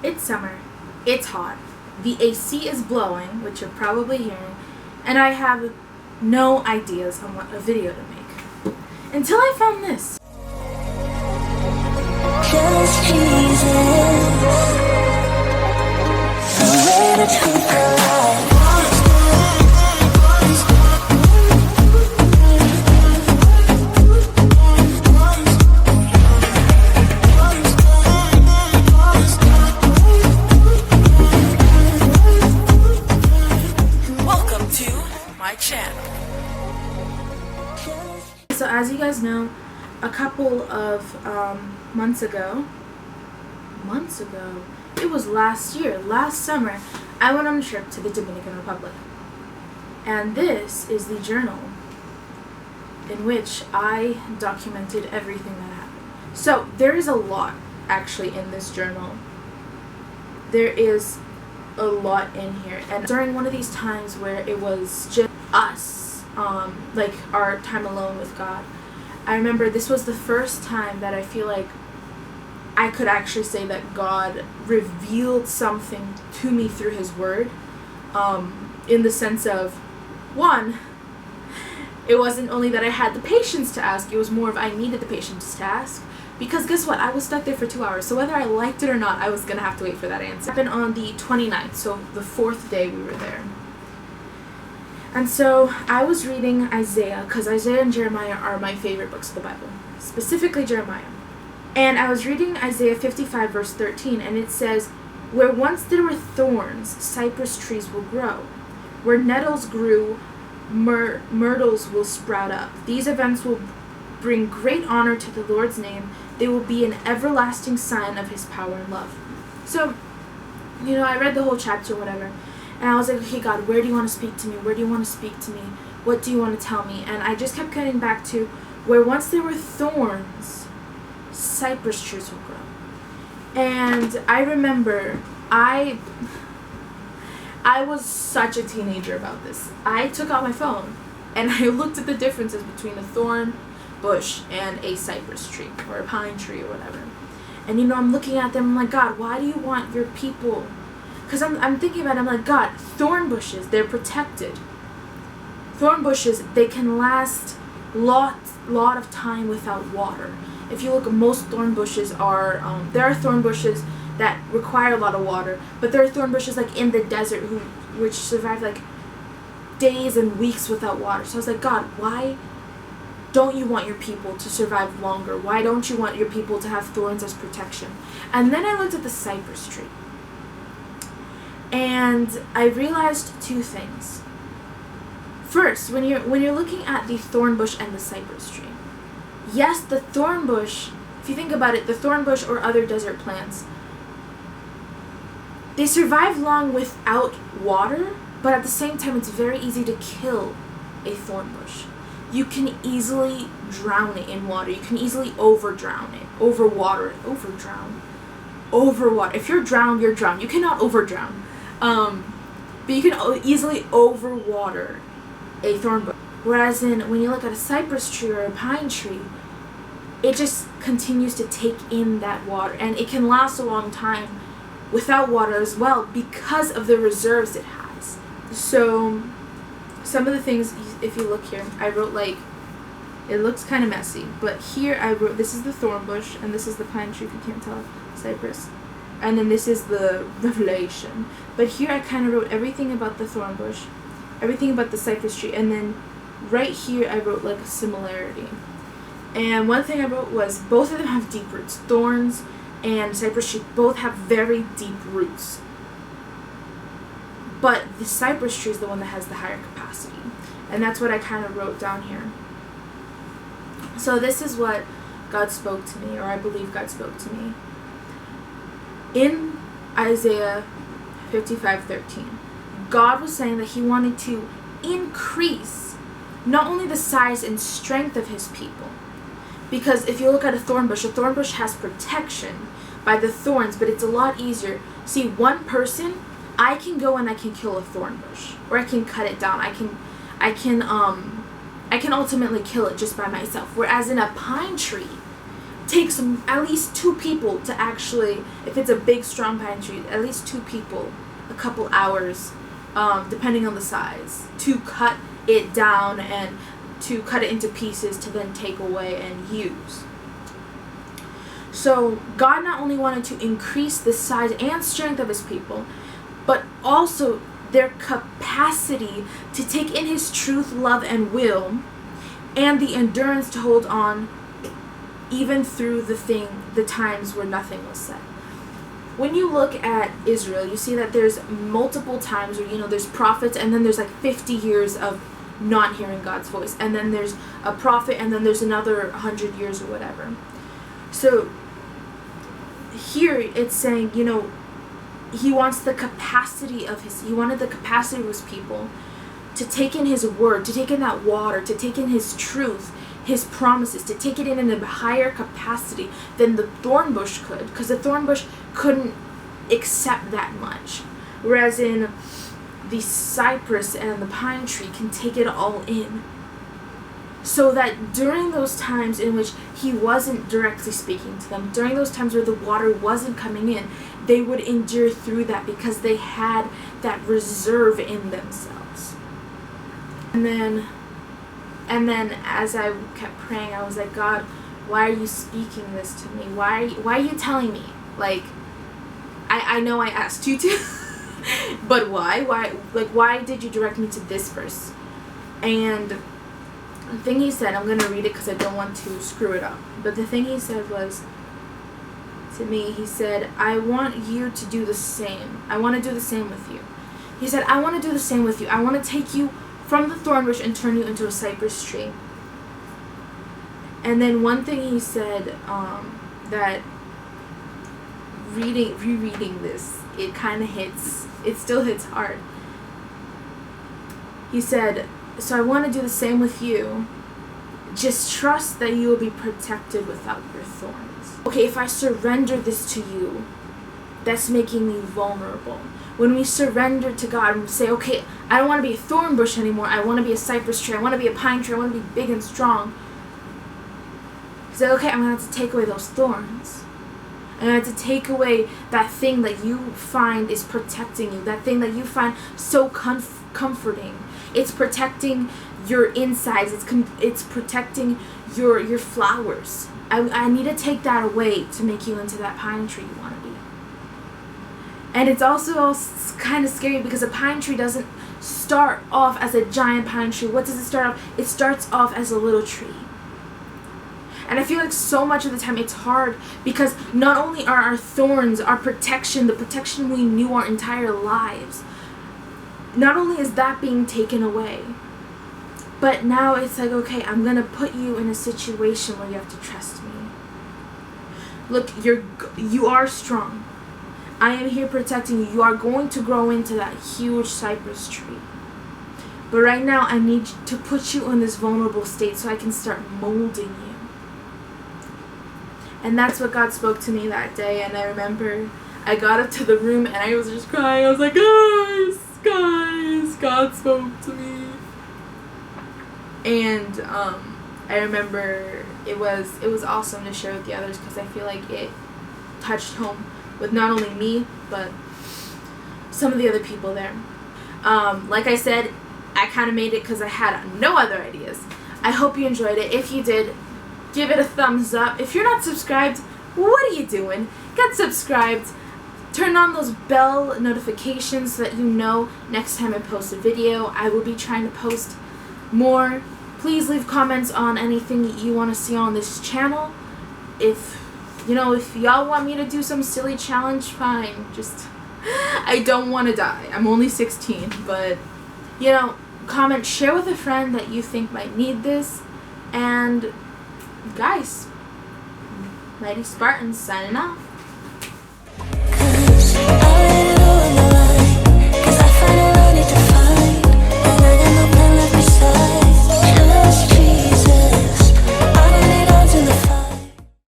It's summer. It's hot. The AC is blowing, which you're probably hearing, and I have no ideas on what a video to make. Until I found this. Just Jesus, the way to truth and life. Welcome to my channel. So as you guys know, a couple of months ago, it was last summer, I went on a trip to the Dominican Republic. And this is the journal in which I documented everything that happened. So there is a lot actually in this journal. There is a lot in here. And during one of these times where it was just us, like our time alone with God, I remember this was the first time that I feel like I could actually say that God revealed something to me through His Word, in the sense of, one, it wasn't only that I had the patience to ask, it was more of I needed the patience to ask, because guess what, I was stuck there for 2 hours, so whether I liked it or not, I was going to have to wait for that answer. It happened on the 29th, so the 4th day we were there. And so I was reading Isaiah, because Isaiah and Jeremiah are my favorite books of the Bible, specifically Jeremiah. And I was reading Isaiah 55 verse 13, and it says, "Where once there were thorns, cypress trees will grow. Where nettles grew, myrtles will sprout up. These events will bring great honor to the Lord's name. They will be an everlasting sign of His power and love." So, I read the whole chapter, whatever. And I was like, okay, God, where do you want to speak to me? Where do you want to speak to me? What do you want to tell me? And I just kept getting back to, where once there were thorns, cypress trees will grow. And I remember, I was such a teenager about this. I took out my phone, and I looked at the differences between a thorn bush and a cypress tree, or a pine tree, or whatever. And I'm looking at them, I'm like, God, why do you want your people? Because I'm thinking about it, I'm like, God, thorn bushes, they're protected. Thorn bushes, they can last lot of time without water. If you look, most thorn bushes are, there are thorn bushes that require a lot of water, but there are thorn bushes like in the desert which survive like days and weeks without water. So I was like, God, why don't you want your people to survive longer? Why don't you want your people to have thorns as protection? And then I looked at the cypress tree. And I realized two things. First, when you're looking at the thorn bush and the cypress tree, yes, the thorn bush, if you think about it, the thorn bush or other desert plants, they survive long without water, but at the same time, it's very easy to kill a thorn bush. You can easily drown it in water. You can easily overdrown it, overwater it, overwater. If you're drowned, you're drowned. You cannot overdrown. But you can easily overwater a thorn bush. Whereas when you look at a cypress tree or a pine tree, it just continues to take in that water, and it can last a long time without water as well because of the reserves it has. So some of the things, if you look here, I wrote it looks kind of messy, but here I wrote, this is the thorn bush, and this is the pine tree, if you can't tell, cypress. And then this is the revelation. But here I kind of wrote everything about the thorn bush, everything about the cypress tree, and then right here I wrote like a similarity. And one thing I wrote was both of them have deep roots. Thorns and cypress tree both have very deep roots. But the cypress tree is the one that has the higher capacity. And that's what I kind of wrote down here. So this is what God spoke to me, or I believe God spoke to me. In Isaiah 55:13, God was saying that He wanted to increase not only the size and strength of His people, because if you look at a thorn bush has protection by the thorns, but it's a lot easier. See, one person, I can go and I can kill a thorn bush, or I can cut it down. I can ultimately kill it just by myself. Whereas in a pine tree, takes at least 2 people to actually, if it's a big strong pine tree, at least 2 people, a couple hours, depending on the size, to cut it down and to cut it into pieces to then take away and use. So God not only wanted to increase the size and strength of his people, but also their capacity to take in his truth, love, and will, and the endurance to hold on even through the times where nothing was said. When you look at Israel, you see that there's multiple times where, there's prophets, and then there's like 50 years of not hearing God's voice, and then there's a prophet, and then there's another 100 years or whatever. So here it's saying, he wants the capacity of he wanted the capacity of his people to take in his word, to take in that water, to take in his truth, his promises, to take it in a higher capacity than the thorn bush could, because the thorn bush couldn't accept that much, whereas in the cypress and the pine tree can take it all in. So that during those times in which he wasn't directly speaking to them, during those times where the water wasn't coming in, they would endure through that because they had that reserve in themselves. And then as I kept praying, I was like, God, why are you speaking this to me? Why are you telling me? Like, I know I asked you to, but why? Why did you direct me to this verse? And the thing he said, I'm going to read it because I don't want to screw it up. But the thing he said was, to me, he said, I want you to do the same. I want to do the same with you. He said, I want to do the same with you. I want to take you from the thorn bush and turn you into a cypress tree. And then one thing he said, that rereading this, it kind of hits, it still hits hard. He said, so I want to do the same with you. Just trust that you will be protected without your thorns. Okay, if I surrender this to you, that's making me vulnerable. When we surrender to God and say, okay, I don't want to be a thorn bush anymore. I want to be a cypress tree. I want to be a pine tree. I want to be big and strong. He said, okay, I'm going to have to take away those thorns. I'm going to have to take away that thing that you find is protecting you. That thing that you find so comforting. It's protecting your insides. It's protecting your flowers. I need to take that away to make you into that pine tree you want to be. And it's also kind of scary because a pine tree doesn't start off as a giant pine tree. What does it start off? It starts off as a little tree. And I feel like so much of the time it's hard because not only are our thorns, our protection, the protection we knew our entire lives, not only is that being taken away, but now it's like, okay, I'm going to put you in a situation where you have to trust me. Look, you are strong. I am here protecting you. You are going to grow into that huge cypress tree. But right now, I need to put you in this vulnerable state so I can start molding you. And that's what God spoke to me that day. And I remember I got up to the room and I was just crying. I was like, guys, God spoke to me. And I remember it was awesome to share with the others because I feel like it touched home with not only me, but some of the other people there. Like I said, I kind of made it because I had no other ideas. I hope you enjoyed it. If you did, give it a thumbs up. If you're not subscribed, what are you doing? Get subscribed. Turn on those bell notifications so that you know next time I post a video. I will be trying to post more. Please leave comments on anything you want to see on this channel. If y'all want me to do some silly challenge, fine. Just, I don't want to die. I'm only 16, but, comment, share with a friend that you think might need this. And, guys, Mighty Spartans signing off.